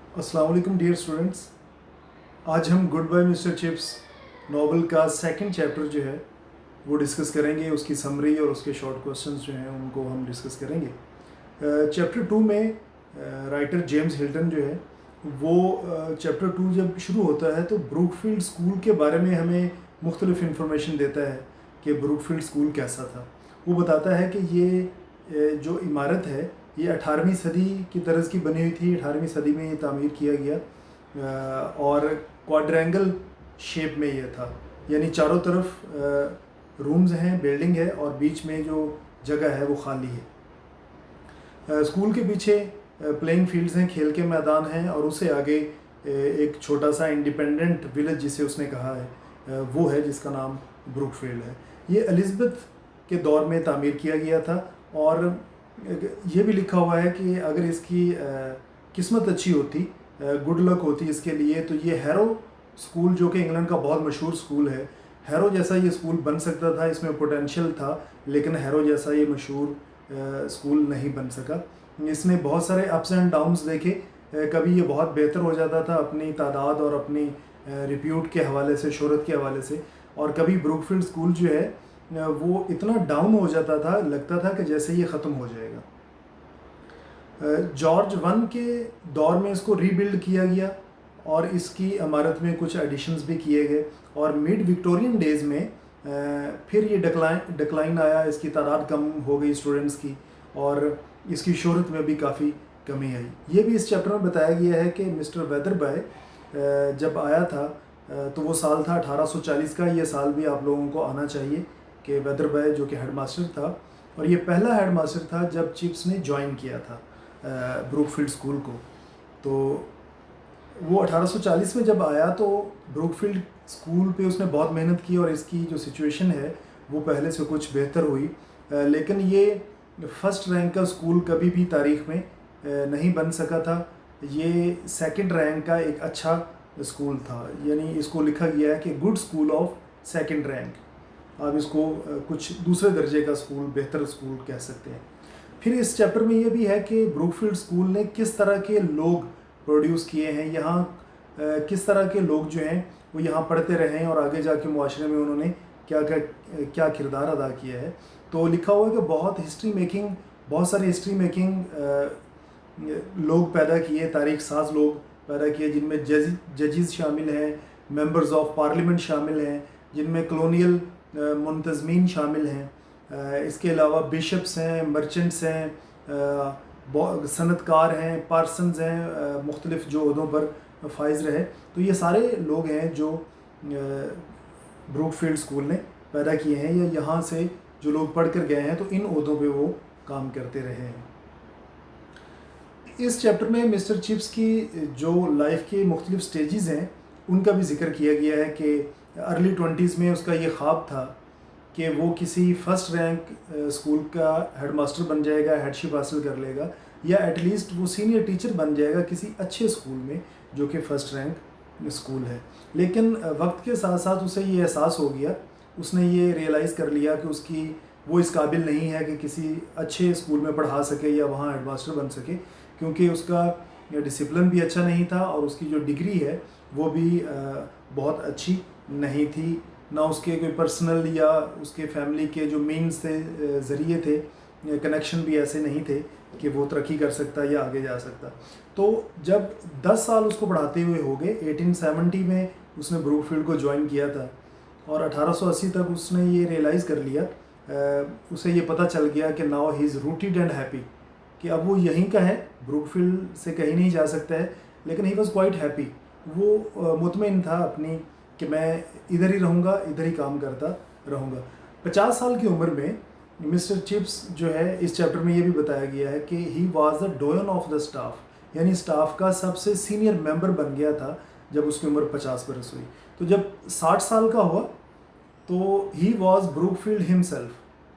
अस्सलाम वालेकुम dear students. आज हम goodbye mister Chips novel का सेकंड चैप्टर जो है वो डिस्कस करेंगे। उसकी समरी और उसके शॉर्ट क्वेश्चंस जो हैं उनको हम डिस्कस करेंगे। चैप्टर टू में राइटर जेम्स हिल्टन जो है वो चैप्टर टू जब शुरू होता है तो ब्रूकफील्ड स्कूल के बारे में हमें मुख्तलिफ इंफॉर्मेशन देता है कि ब्रूकफील्ड स्कूल कैसा था। वो बताता है कि ये जो इमारत है ये 18वीं सदी की तर्ज की बनी हुई थी। 18वीं सदी में ये तामीर किया गया और क्वाड्रेंगल शेप में ये था, यानी चारों तरफ रूम्स हैं, बिल्डिंग है और बीच में जो जगह है वो खाली है। स्कूल के पीछे प्लेइंग फील्ड्स हैं, खेल के मैदान हैं और उससे आगे एक छोटा सा इंडिपेंडेंट विलेज जिसे उसने कहा है वो है जिसका नाम ब्रूकफील्ड है। ये एलिज़ाबेथ के दौर में तामीर किया गया था और ये भी लिखा हुआ है कि अगर इसकी किस्मत अच्छी होती, गुड लक होती इसके लिए, तो ये हैरो स्कूल जो कि इंग्लैंड का बहुत मशहूर स्कूल है, हैरो जैसा ये स्कूल बन सकता था। इसमें पोटेंशियल था लेकिन हैरो जैसा ये मशहूर स्कूल नहीं बन सका। इसने बहुत सारे अप्स एंड डाउन्स देखे। कभी ये बहुत बेहतर हो जाता था अपनी तादाद और अपनी रिप्यूट के हवाले से, शोहरत के हवाले से, और कभी ब्रूकफील्ड स्कूल जो है वो इतना डाउन हो जाता था, लगता था कि जैसे ये ख़त्म हो जाएगा। जॉर्ज वन के दौर में इसको रीबिल्ड किया गया और इसकी इमारत में कुछ एडिशंस भी किए गए और मिड विक्टोरियन डेज़ में फिर ये डिक्लाइन आया, इसकी तादाद कम हो गई स्टूडेंट्स की और इसकी शोहरत में भी काफ़ी कमी आई। ये भी इस चैप्टर में बताया गया है कि मिस्टर वेदरबाय जब आया था तो वो साल था 1840 का। ये साल भी आप लोगों को आना चाहिए कि वेदरबाय जो कि हेडमास्टर था, और ये पहला हेडमास्टर था जब चिप्स ने ज्वाइन किया था ब्रूकफील्ड स्कूल को। तो वो 1840 में जब आया तो ब्रूकफील्ड स्कूल पे उसने बहुत मेहनत की और इसकी जो सिचुएशन है वो पहले से कुछ बेहतर हुई। लेकिन ये फर्स्ट रैंक का स्कूल कभी भी तारीख़ में नहीं बन सका था। ये सेकंड रैंक का एक अच्छा स्कूल था, यानी इसको लिखा गया है कि good school of second rank. आप इसको कुछ दूसरे दर्जे का स्कूल, बेहतर स्कूल कह सकते हैं। फिर इस चैप्टर में ये भी है कि ब्रूकफील्ड स्कूल ने किस तरह के लोग प्रोड्यूस किए हैं, यहाँ किस तरह के लोग जो हैं वो यहाँ पढ़ते रहे हैं और आगे जाके मुआशरे में उन्होंने क्या किरदार अदा किया है। तो लिखा हुआ है कि बहुत सारे हिस्ट्री मेकिंग लोग पैदा किए, तारीख साज लोग पैदा किए, जिनमें जजेस शामिल हैं, मेंबर्स ऑफ पार्लियामेंट शामिल हैं, जिनमें कॉलोनियल मुंतज़मीन शामिल हैं। इसके अलावा बिशप्स हैं, मर्चेंट्स हैं, सनतकार हैं, पार्सन्स हैं, मुख्तलिफ जो ओहदों पर फाइज रहे। तो ये सारे लोग हैं जो ब्रूकफील्ड स्कूल ने पैदा किए हैं, या यहाँ से जो लोग पढ़ कर गए हैं तो इन ओहदों पे वो काम करते रहे हैं। इस चैप्टर में मिस्टर चिप्स की जो लाइफ के मुख्तलिफ स्टेजेस हैं उनका भी जिक्र किया गया है कि अर्ली 20s में उसका ये ख्वाब था कि वो किसी फर्स्ट रैंक स्कूल का हेडमास्टर बन जाएगा, हेडशिप हासिल कर लेगा, या एटलीस्ट वो सीनियर टीचर बन जाएगा किसी अच्छे स्कूल में जो कि फ़र्स्ट रैंक स्कूल है। लेकिन वक्त के साथ साथ उसे ये एहसास हो गया, उसने ये रियलाइज़ कर लिया कि वो इस काबिल नहीं है कि किसी अच्छे स्कूल में पढ़ा सके या वहाँ हेडमास्टर बन सके, क्योंकि उसका डिसिप्लिन भी अच्छा नहीं था और उसकी जो डिग्री है वो भी बहुत अच्छी नहीं थी। ना उसके कोई पर्सनल या उसके फैमिली के जो मीन्स थे, ज़रिए थे, कनेक्शन भी ऐसे नहीं थे कि वो तरक्की कर सकता या आगे जा सकता। तो जब 10 साल उसको पढ़ाते हुए हो गए, 1870 में उसने ब्रूकफील्ड को ज्वाइन किया था और 1880 तक उसने ये रियलाइज़ कर लिया, उसे ये पता चल गया कि now he is rooted and happy, कि अब वो यहीं का है, ब्रूकफील्ड से कहीं नहीं जा सकता है। लेकिन ही वॉज़ क्वाइट हैप्पी, वो मुतमईन था अपनी कि मैं इधर ही रहूँगा, इधर ही काम करता रहूँगा। 50 साल की उम्र में मिस्टर चिप्स जो है, इस चैप्टर में ये भी बताया गया है कि he was the doyen of the staff, यानी स्टाफ का सबसे सीनियर मेंबर बन गया था जब उसकी उम्र 50 बरस हुई। तो जब 60 साल का हुआ तो ही वाज ब्रूकफील्ड हिमसेल्फ,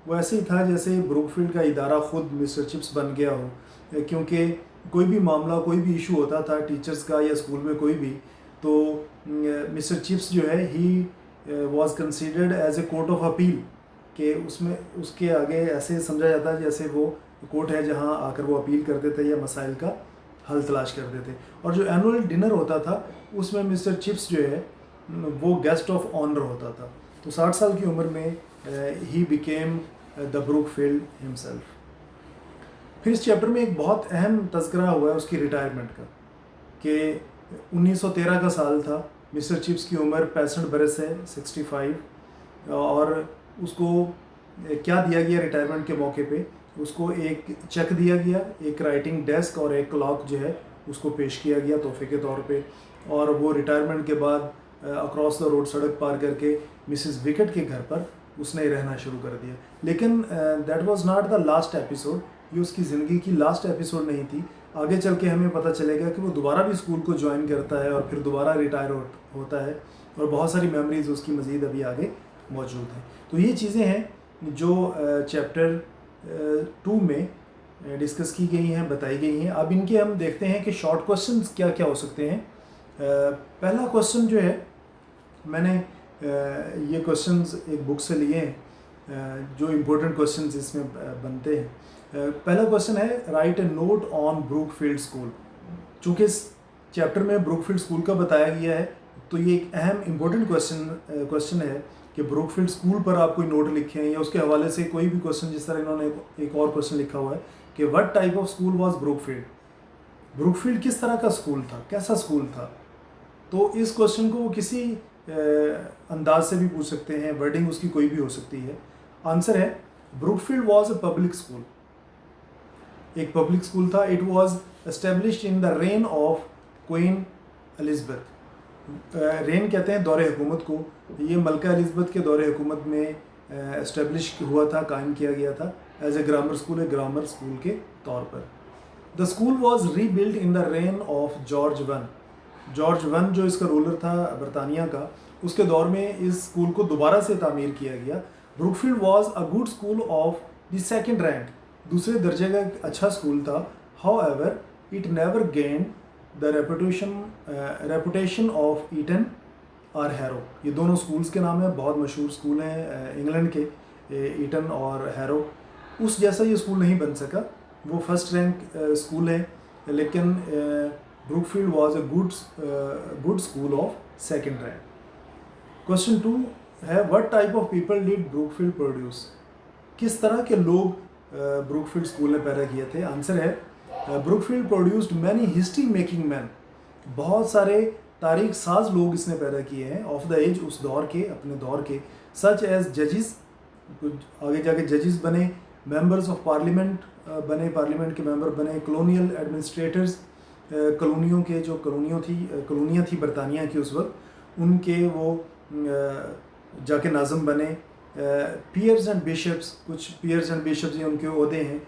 वो ऐसे ही था जैसे ब्रूकफील्ड का इदारा ख़ुद मिस्टर चिप्स बन गया हो, क्योंकि कोई भी मामला, कोई भी इशू होता था टीचर्स का या स्कूल में कोई भी, तो मिस्टर चिप्स जो है he was considered as a court of appeal, कि उसमें उसके आगे ऐसे समझा जाता है जैसे वो कोर्ट है जहां आकर वो अपील करते थे या मसाइल का हल तलाश करते थे। और जो एनुअल डिनर होता था उसमें मिस्टर चिप्स जो है वो गेस्ट ऑफ ऑनर होता था। तो 60 साल की उम्र में he became the Brookfield himself. फिर इस चैप्टर में एक बहुत अहम तज़किरा हुआ है उसकी रिटायरमेंट का, कि 1913 का साल था, मिस्टर चिप्स की उम्र 65 बरस है, 65, और उसको क्या दिया गया रिटायरमेंट के मौके पे? उसको एक चेक दिया गया, एक राइटिंग डेस्क और एक क्लॉक जो है उसको पेश किया गया तोहफे के तौर पे। और वो रिटायरमेंट के बाद अक्रॉस द रोड सड़क पार करके मिसिस विकेट के घर पर उसने रहना शुरू कर दिया। लेकिन that was not the last episode, ये उसकी ज़िंदगी की लास्ट एपिसोड नहीं थी। आगे चल के हमें पता चलेगा कि वो दोबारा भी स्कूल को ज्वाइन करता है और फिर दोबारा रिटायर होता है, और बहुत सारी मेमोरीज उसकी मज़ीद अभी आगे मौजूद हैं। तो ये चीज़ें हैं जो चैप्टर 2 में डिस्कस की गई हैं, बताई गई हैं। अब इनके हम देखते हैं कि शॉर्ट क्वेश्चंस क्या क्या हो सकते हैं। पहला क्वेश्चन जो है, मैंने ये क्वेश्चंस एक बुक से लिए हैं जो इम्पोर्टेंट क्वेश्चंस इसमें बनते हैं। पहला क्वेश्चन है, right A note on Brookfield school. चूँकि इस चैप्टर में ब्रूकफील्ड स्कूल का बताया गया है, तो ये एक अहम इम्पोर्टेंट क्वेश्चन है कि ब्रूकफील्ड स्कूल पर आप कोई नोट लिखें, या उसके हवाले से कोई भी क्वेश्चन, जिस तरह इन्होंने एक और क्वेश्चन लिखा हुआ है कि what type of school was Brookfield. Brookfield किस तरह का स्कूल था, कैसा स्कूल था। तो इस क्वेश्चन को वो किसी अंदाज से भी पूछ सकते हैं, वर्डिंग उसकी कोई भी हो सकती है। आंसर है, Brookfield was a public school, एक पब्लिक स्कूल था। It was established in the rain of queen Elizabeth. Rain कहते हैं दौरे हुकूमत को, ये मलका एलिज़ाबेथ के दौरे हुकूमत में एस्टेब्लिश हुआ था, कायम किया गया था एज ए ग्रामर स्कूल, एक ग्रामर स्कूल के तौर पर। The school was rebuild in the rain of George one. George one जो इसका रूलर था बरतानिया का, उसके दौर में इस स्कूल को दोबारा से तामीर किया गया। Brookfield was a good school of the second rank, दूसरे दर्जे का एक अच्छा स्कूल था। However it never gained the reputation of Eton और हैरो। ये दोनों स्कूल्स के नाम हैं, बहुत मशहूर स्कूल हैं इंग्लैंड के, ईटन और हैरो। उस जैसा ये स्कूल नहीं बन सका, वो फर्स्ट रैंक स्कूल है, लेकिन Brookfield was a good school of second rank. Question 2 है, what type of people did Brookfield produce. किस तरह के लोग ब्रूकफील्ड स्कूल ने पैदा किए थे। आंसर है, Brookfield produced many history making man. बहुत सारे तारीख साज लोग इसने पैदा किए हैं, ऑफ द एज, उस दौर के, अपने दौर के, सच एज जजेस, आगे जाके जजेस बने, मेंबर्स ऑफ पार्लियामेंट बने, पार्लियामेंट के मेंबर बने, कॉलोनियल एडमिनिस्ट्रेटर्स, कॉलोनियों के जो कॉलोनियाँ थी बरतानिया की उस वक्त, उनके वो जाके नाज़म बने। पियर्स एंड बिशप्स, कुछ पियर्स एंड बिशप्स ये उनके ओहदे हैं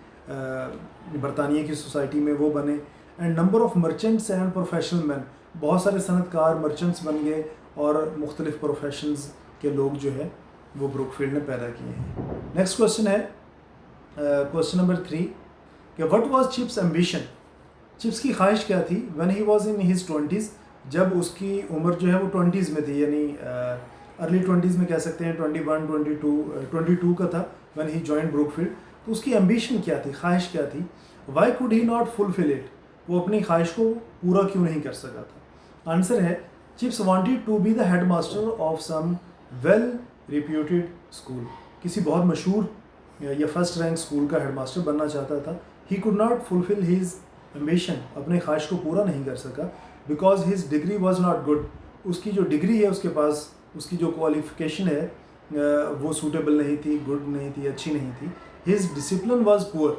बरतानिया की सोसाइटी में, वो बने। And number of merchants and professional man, बहुत सारे सनतकार मर्चेंट्स बन गए, और मुख्तलिफ प्रोफेशंस के लोग जो है वो ब्रूकफील्ड ने पैदा किए हैं। नेक्स्ट क्वेश्चन है, क्वेश्चन नंबर 3, कि what was chips ambition. Chips की ख्वाहिश क्या थी when he was in his 20s, जब उसकी उम्र जो है वो 20s में थी, यानी अर्ली 20s में कह सकते हैं, 21, 22 का था व्हेन ही जॉइंड ब्रूकफील्ड। तो उसकी एम्बिशन क्या थी, ख्वाहिश क्या थी। Y could he not fulfil it, वो अपनी ख्वाहिश को पूरा क्यों नहीं कर सका था। आंसर है, Chips wanted to be the head master of some well reputed school. किसी बहुत मशहूर या फर्स्ट रैंक स्कूल का हेडमास्टर बनना चाहता था। He could not fulfil his ambition, अपने ख्वाहिश को पूरा नहीं कर सका, because his degree was not good. उसकी जो डिग्री है उसके पास, उसकी जो क्वालिफिकेशन है वो सूटेबल नहीं थी, गुड नहीं थी, अच्छी नहीं थी। हिज डिसिप्लिन वॉज पुअर,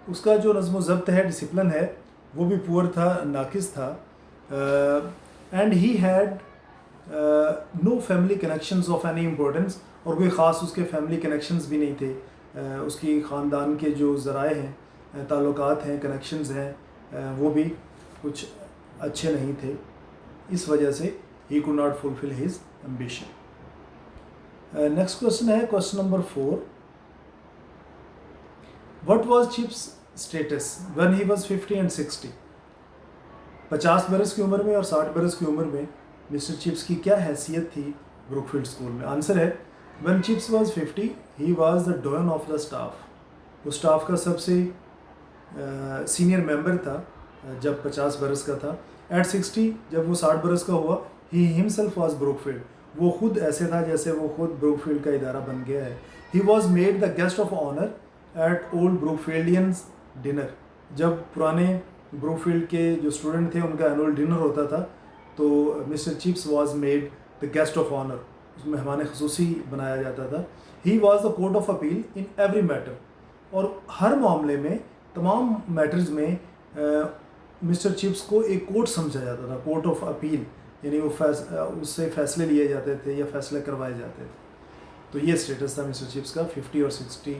उसका जो नज़्म ज़ब्त है, डिसिप्लिन है, वो भी पुअर था, नाकिस था। And he had no family connections of any importance, और कोई ख़ास उसके फैमिली कनेक्शंस भी नहीं थे। उसकी ख़ानदान के जो ज़राए हैं, ताल्लुकात हैं, कनेक्शंस हैं, वो भी कुछ अच्छे नहीं थे। इस वजह से he could not fulfil his ambition. Next question है, question number 4, what was Chips status when he was 50 and 60। 50 बरस की उम्र में और 60 बरस की उम्र में मिस्टर चिप्स की क्या हैसियत थी ब्रूकफील्ड स्कूल में। आंसर है, when Chips was 50 he was the don of the staff. वो स्टाफ का सबसे सीनियर मेंबर था, जब 50 बरस का था। एट 60 जब वो 60 बरस का हुआ, ही हिमसेल्फ वॉज ब्रुकफील्ड, वो खुद ऐसे था जैसे वो खुद ब्रुकफील्ड का इदारा बन गया है। He was made the guest of honour at old Brookfieldians dinner, जब पुराने ब्रुकफील्ड के जो स्टूडेंट थे उनका एनुअल डिनर होता था तो mister Chips was made the guest of honour, उसमें मेहमान खसूसी बनाया जाता था। He was the court of appeal in every matter, और हर मामले में, तमाम मैटर्स में मिस्टर चिप्स को एक कोर्ट समझा जाता था, कोर्ट ऑफ अपील, यानी वो उससे फैसले लिए जाते थे या फैसले करवाए जाते थे। तो ये स्टेटस था मिस्टर चिप्स का 50 और 60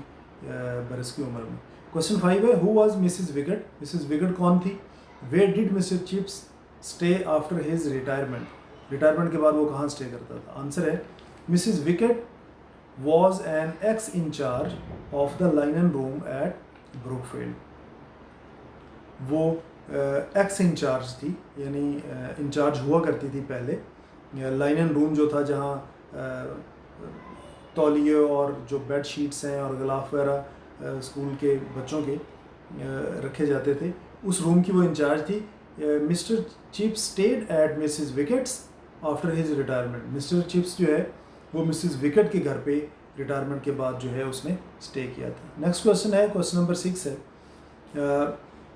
बरस की उम्र में। क्वेश्चन 5 है, who was Mrs Wickett, Mrs Wickett कौन थी? Where did mister Chips stay after his retirement, retirement के बाद वो कहाँ स्टे करता था? आंसर है, Mrs Wickett was an ex incharge of the linen room at Brookfield, वो एक्स इंचार्ज थी, यानी इंचार्ज हुआ करती थी पहले लाइनन रूम जो था, जहाँ तौलिए और जो बेड शीट्स हैं और गिलाफ वगैरह स्कूल के बच्चों के रखे जाते थे, उस रूम की वो इंचार्ज थी। Mister chips stayed at Mrs wickets after his retirement, mister Chips जो है वो मिसिस विकेट के घर पे रिटायरमेंट के बाद जो है उसने स्टे किया था। नेक्स्ट क्वेश्चन है, क्वेश्चन नंबर 6 है,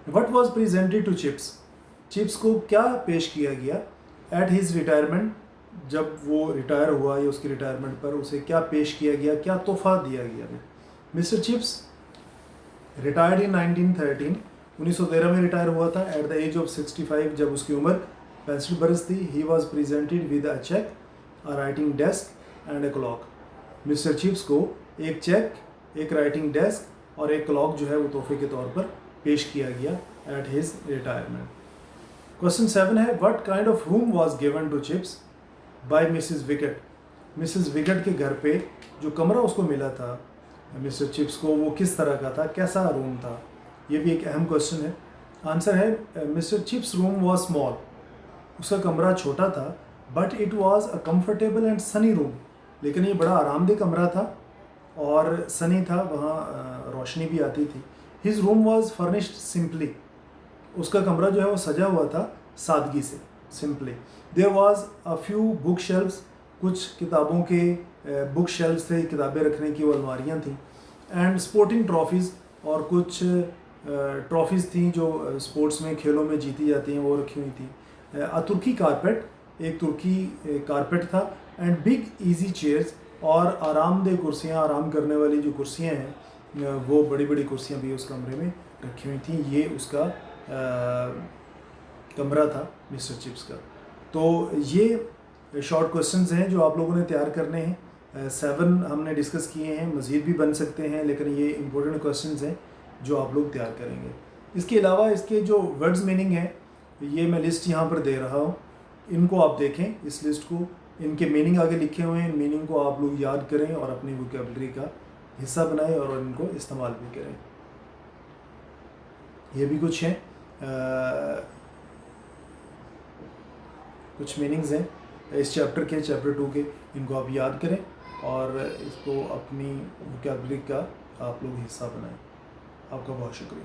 what was presented to Chips, Chips को क्या पेश किया गया एट हिज रिटायरमेंट, जब वो रिटायर हुआ या उसकी रिटायरमेंट पर उसे क्या पेश किया गया, क्या तोहफा दिया गया? मिस्टर चिप्स रिटायर्ड इन 1913, 1913 में रिटायर हुआ था एट द एज ऑफ 65, जब उसकी उम्र 65 बरस थी। He was presented with a cheque, a writing desk and a clock, mister Chips को एक चेक, एक राइटिंग डेस्क और एक क्लॉक जो है वो तोहफे के तौर पर पेश किया गया एट हिज रिटायरमेंट। क्वेश्चन 7 है, what kind of room was given to Chips by Mrs Wickett, Mrs Wickett के घर पे जो कमरा उसको मिला था मिस्टर चिप्स को, वो किस तरह का था, कैसा रूम था? ये भी एक अहम क्वेश्चन है। आंसर है, mister chips room was small, उसका कमरा छोटा था, but it was a comfortable and Sunny room, लेकिन ये बड़ा आरामदेह कमरा था और सनी था, वहाँ रोशनी भी आती थी। His room was furnished simply, उसका कमरा जो है वो सजा हुआ था सादगी से, simply. There was a few book shelves, कुछ किताबों के बुक शेल्व्स थे, किताबें रखने की वो अलमारियाँ थीं। एंड स्पोर्टिंग ट्रॉफीज़, और कुछ ट्रॉफीज़ थी जो स्पोर्ट्स में, खेलों में जीती जाती हैं, वो रखी हुई थी। अ तुर्की कारपेट, एक तुर्की कारपेट था। एंड बिग इजी चेयर्स, और आरामदेह कुर्सियाँ, आराम करने वाली जो कुर्सियाँ हैं वो बड़ी बड़ी कुर्सियाँ भी उस कमरे में रखी हुई थी। ये उसका कमरा था मिस्टर चिप्स का। तो ये शॉर्ट क्वेश्चंस हैं जो आप लोगों ने तैयार करने हैं। 7 हमने डिस्कस किए हैं, मज़ीद भी बन सकते हैं, लेकिन ये इंपॉर्टेंट क्वेश्चंस हैं जो आप लोग तैयार करेंगे। इसके अलावा इसके जो वर्ड्स मीनिंग है, ये मैं लिस्ट यहाँ पर दे रहा हूँ, इनको आप देखें, इस लिस्ट को, इनके मीनिंग आगे लिखे हुए हैं, मीनिंग को आप लोग याद करें और अपनी वोकैबुलरी का हिस्सा बनाएं और इनको इस्तेमाल भी करें। ये भी कुछ हैं, कुछ मीनिंग्स हैं इस चैप्टर के, चैप्टर 2 के, इनको आप याद करें और इसको अपनी वोकैबुलरी का आप लोग हिस्सा बनाएं। आपका बहुत शुक्रिया।